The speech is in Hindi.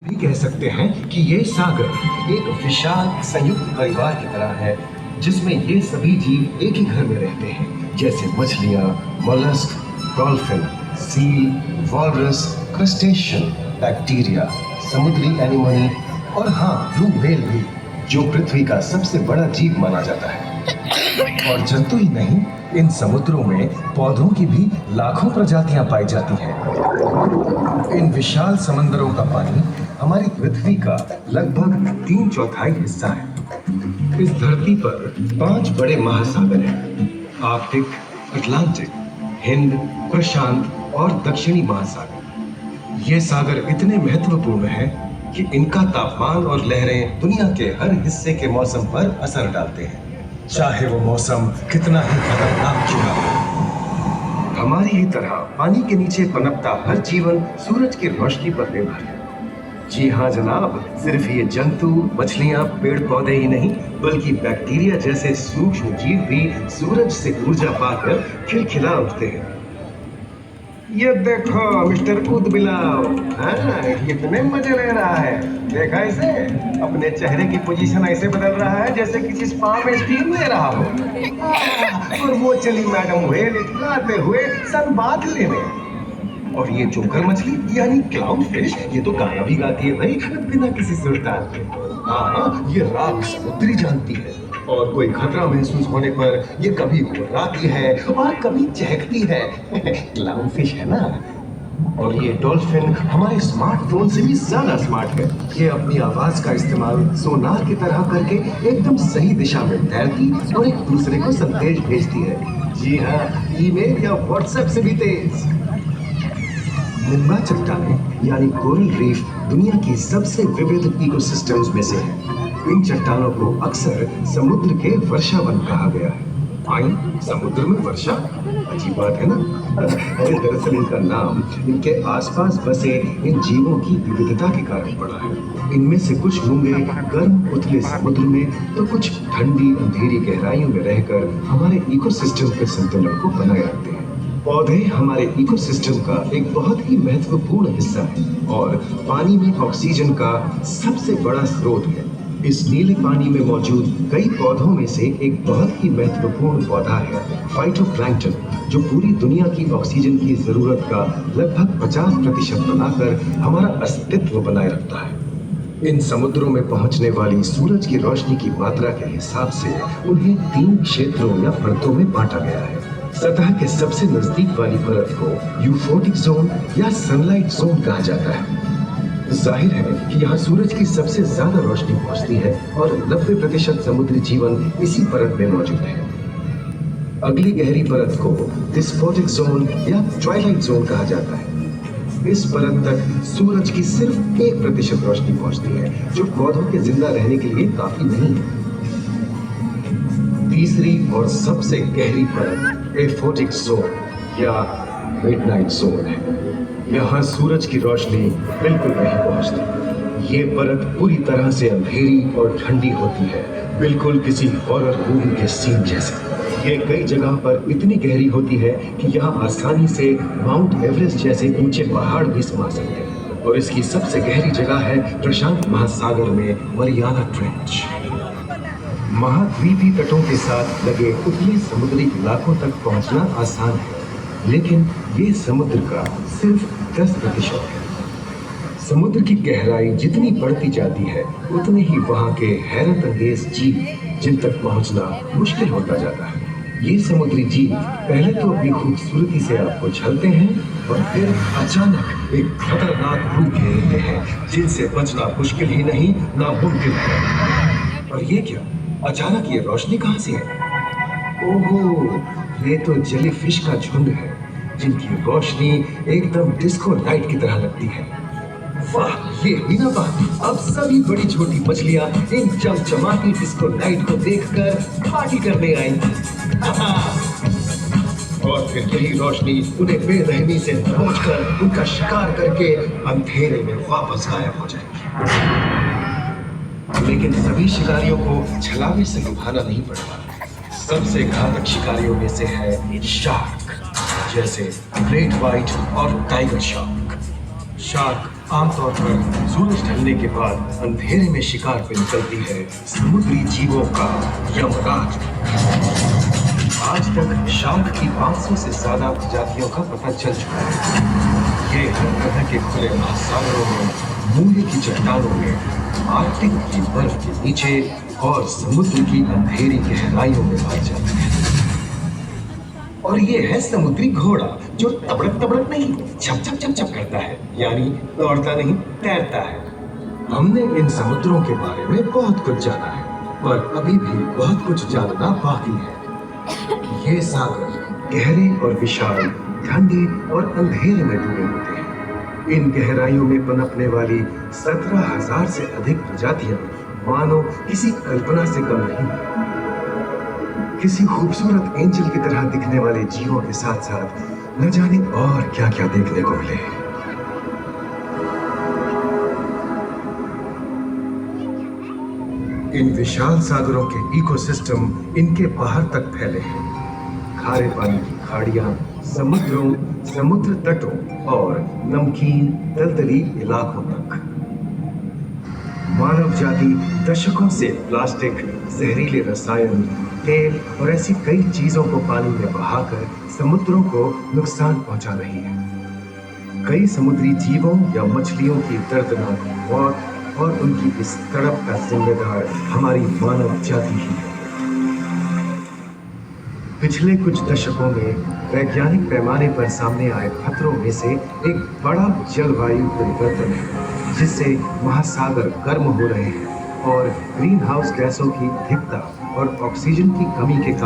भी कह सकते हैं कि ये सागर एक विशाल संयुक्त परिवार की तरह है, जिसमें ये सभी जीव एक ही घर में रहते हैं, जैसे मछलियाँ, mollusc, dolphin, seal, walrus, crustacean, bacteria, समुद्री एनिमोनी और हाँ, ब्लू व्हेल भी, जो पृथ्वी का सबसे बड़ा जीव माना जाता है। और जंतु ही नहीं, इन समुद्रों में पौधों की भी लाखों प्रजातियां पाई जाती हैं। इन विशाल समंदरों का पानी हमारी पृथ्वी का लगभग 3/4 हिस्सा है। इस धरती पर 5 बड़े महासागर हैं: आर्कटिक, अटलांटिक, हिंद, प्रशांत और दक्षिणी महासागर। ये सागर इतने महत्वपूर्ण हैं कि इनका तापमान और लहरें दुनिया के हर हिस्से के मौसम पर असर डालते हैं, चाहे वो मौसम कितना ही खतरनाक क्यों ना हो। हमारी ही तरह पानी के नीचे पनपता हर जीवन सूरज की रोशनी पर निर्भर है। जी हाँ जनाब, सिर्फ ये जंतु, मछलियाँ, पेड़ पौधे ही नहीं, बल्कि बैक्टीरिया जैसे सूक्ष्म जीव भी सूरज से ऊर्जा पाकर खिलखिला उठते हैं। ये देखो मिस्टर ऊदबिलाव, कितने मजे ले रहा है। देखा इसे, अपने चेहरे की पोजीशन ऐसे बदल रहा है जैसे किसी स्पा में स्टीम ले रहा हो। और वो चली मैडम व्हेल इतराते हुए सनबाथ लेने। और ये जोकर मछली यानी क्लाउन फिश, ये तो गाना भी गाती है भाई, बिना किसी सुरताल के। हाँ, ये राग समुद्री जानती है और कोई खतरा महसूस होने पर ये कभी घुर्राती है और कभी चहकती है। क्लाउन फिश है ना। और ये डॉल्फिन हमारे स्मार्टफोन से भी ज्यादा स्मार्ट है। ये अपनी आवाज का इस्तेमाल सोनार की तरह करके एकदम सही दिशा में तैरती और एक दूसरे को संदेश भेजती है। जी हाँ, ईमेल या व्हाट्सएप से भी तेज। निम्बा चट्टानें यानी कोरल रीफ दुनिया की सबसे विविध इकोसिस्टम्स में से है। इन चट्टानों को अक्सर समुद्र के वर्षा वन कहा गया है। आई, समुद्र में वर्षा, अजीब बात है ना। अरे दरअसल इनका नाम इनके आसपास बसे इन जीवों की विविधता के कारण पड़ा है। इनमें से कुछ मूंगे गर्म उथले समुद्र में, तो कुछ ठंडी अंधेरी गहराइयों में रहकर हमारे इकोसिस्टम के संतुलन को बनाए रखते हैं। पौधे हमारे इकोसिस्टम का एक बहुत ही महत्वपूर्ण हिस्सा है और पानी में ऑक्सीजन का सबसे बड़ा स्रोत है। इस नीले पानी में मौजूद कई पौधों में से एक बहुत ही महत्वपूर्ण पौधा है फाइटोप्लैंक्टन, जो पूरी दुनिया की ऑक्सीजन की जरूरत का लगभग 50% बनाकर हमारा अस्तित्व बनाए रखता है। इन समुद्रों में पहुंचने वाली सूरज की रोशनी की मात्रा के हिसाब से उन्हें 3 क्षेत्रों या परतों में बांटा गया है। सतह के सबसे नजदीक वाली परत को यूफोटिक जोन या सनलाइट जोन कहा जाता है। जाहिर है कि यहाँ सूरज की सबसे ज्यादा रोशनी पहुँचती है और 90% समुद्री जीवन इसी परत में मौजूद है। अगली गहरी परत को डिस्पोटिक जोन या ट्वाइलाइट जोन कहा जाता है। इस परत तक सूरज की सिर्फ 1% रोशनी पहुँचती है, जो पौधों के जिंदा रहने के लिए काफी नहीं है। तीसरी और सबसे गहरी परत एफोटिक जोन या मिडनाइट जोन है। यहाँ सूरज की रोशनी बिल्कुल नहीं पहुँचती। ये परत पूरी तरह से अंधेरी और ठंडी होती है, बिल्कुल किसी हॉरर मूवी के सीन जैसे। ये कई जगह पर इतनी गहरी होती है कि यहाँ आसानी से माउंट एवरेस्ट जैसे ऊंचे पहाड़ भी समा सकते हैं। और इसकी सबसे गहरी जगह है प्रशांत महासागर में मरियाना ट्रेंच। महाद्वीपीय तटों के साथ लगे उतले समुद्री इलाकों तक पहुंचना आसान है, लेकिन ये समुद्र का सिर्फ 10% है। समुद्र की गहराई जितनी बढ़ती जाती है, उतने ही वहाँ के हैरत अंगेज जीव जिन तक पहुंचना मुश्किल होता जाता है। ये समुद्री जीव पहले तो अपनी खूबसूरती से आपको झलते हैं और फिर अचानक एक खतरनाक रूप ले लेते हैं, जिनसे बचना मुश्किल ही नहीं, नामुमकिन है। और ये क्या, अचानक ये रोशनी कहाँ से है? ओहो, ये तो जेलीफिश का झुंड है, जिनकी रोशनी एकदम डिस्को लाइट की तरह लगती है। वाह, ये ही ना बात, अब सभी बड़ी छोटी मछलियां इन चमचमाती डिस्को लाइट को देखकर पार्टी करने आएंगी। और फिर यही रोशनी उन्हें बेरहमी से नोचकर उनका शिकार करके अंधेरे में वापस गायब हो जाएगी। लेकिन सभी शिकारियों को छलावे से लुभाना नहीं पड़ता। सबसे घातक शिकारियों में से है शार्क, जैसे ग्रेट व्हाइट और टाइगर शार्क। शार्क आमतौर पर सूरज ढलने के बाद अंधेरे में शिकार पे निकलती है समुद्री जीवों का यमराज। आज तक शार्क की 500 से ज्यादा प्रजातियों का पता चल चुका है। ये हर तरह के खुले महासागरों में, मूंगे की चट्टानों में, आर्कटिक की बर्फ के नीचे और समुद्र की अंधेरी गहराइयों में पाए जाते हैं। और ये है समुद्री घोड़ा, जो तबड़क तबड़क नहीं, छप छप छप छप करता है, यानी दौड़ता नहीं, तैरता है। हमने इन समुद्रों के बारे में बहुत कुछ जाना है, पर अभी भी बहुत कुछ जानना बाकी है। ये सागर गहरे और विशाल, ठंडे और अंधेरे में डूबे होते हैं। इन गहराइयों में पनपने वाली 17,000 से अधिक प्रजातियां मानो किसी कल्पना से कम नहीं। किसी खूबसूरत एंजल की तरह दिखने वाले जीवों के साथ साथ न जाने और क्या क्या देखने को मिले। इन विशाल सागरों के इकोसिस्टम इनके बाहर तक फैले हैं। खारे पानी की खाड़ियां, समुद्रों, समुद्र तटों और नमकीन दलदली इलाकों तक। मानव जाति दशकों से प्लास्टिक, जहरीले रसायन, तेल और ऐसी कई चीजों को पानी में बहाकर समुद्रों को नुकसान पहुंचा रही है। कई समुद्री जीवों या मछलियों की दर्दनाक मौत और उनकी इस तड़प का जिम्मेदार हमारी मानव जाति ही है। पिछले कुछ दशकों में वैज्ञानिक पैमाने पर सामने आए खतरों में से एक बड़ा जलवायु परिवर्तन है, जिससे महासागर गर्म हो रहे हैं और ग्रीन हाउस गैसों की अधिकता और ऑक्सीजन की कमी के कारण